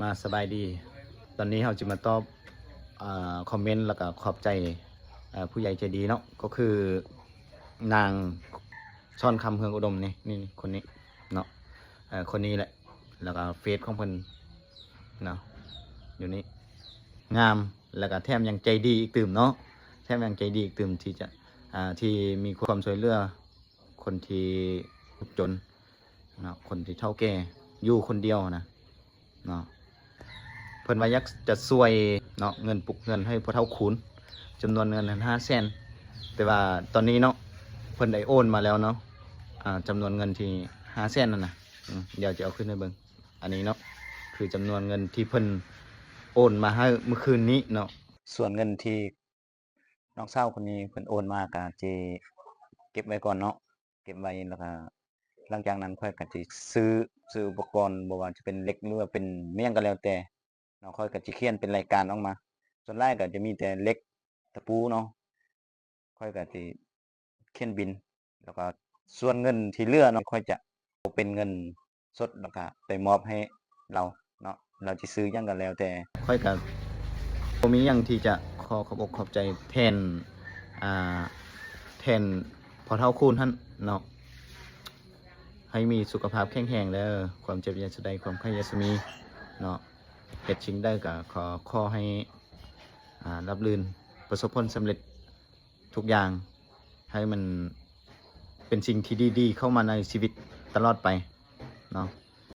มาสบายดีตอนนี้เราจะมาตอบคอมเมนต์แล้วก็ขอบใจผู้ใหญ่ใจดีเนาะก็คือนางซ่อนคำเฮืองอุดมนี่คนนี้เนาะคนนี้แหละแล้วก็เฟซของเพิ่นเนาะอยู่นี่งามแล้วก็แถมยังใจดีอีกตื่มเนาะแถมยังใจดีอีกตื่มที่จะที่มีความช่วยเหลือคนที่ทุกข์จนเนาะคนที่เฒ่าแก่อยู่คนเดียวนะเนาะเพิ่นว่ายักจะช่วยเนาะเงินปลุกเงินให้พ่อเฒ่าคูณจำนวนเงิน500,000แต่ว่าตอนนี้เนาะเพิ่นได้โอนมาแล้วเนาะจำนวนเงินที่500,000นั่นนะเดี๋ยวจะเอาขึ้นให้เบิ่งอันนี้เนาะคือจำนวนเงินที่เพิ่นโอนมาให้เมื่อคืนนี้เนาะส่วนเงินที่น้องสาวคนนี้เพิ่นโอนมาก็จะเก็บไว้ก่อนเนาะเก็บไว้แล้วก็หลังจากนั้นค่อยก็สิซื้ออุปกรณ์บ่ว่าจะเป็นเหล็กหรือว่าเป็นเมี่ยงก็แล้วแต่เนาะค่อยก็สิเขียนเป็นรายการออกมาส่วนหลายก็จะมีแต่เหล็กตะปูเนาะค่อยก็สิเขียนบินแล้วก็ส่วนเงินที่เหลือเนาะค่อยจะเอาเป็นเงินสดแล้วก็ไปมอบให้เราเนาะเราสิซื้อหยังก็แล้วแต่ค่อยก็บ่มีหยังที่จะขอขอบอกขอบใจแทนแทนพ่อเฒ่าคูณท่านเนาะให้มีสุขภาพแข็งแรงเด้อความเจ็บอย่าสุดใดความไข้อย่าสมีเนาะเฮ็ดสิ่งใดก็ขอให้รับรื่นประสบผลสำเร็จทุกอย่างให้มันเป็นสิ่งที่ดีๆเข้ามาในชีวิตตลอดไปเนาะ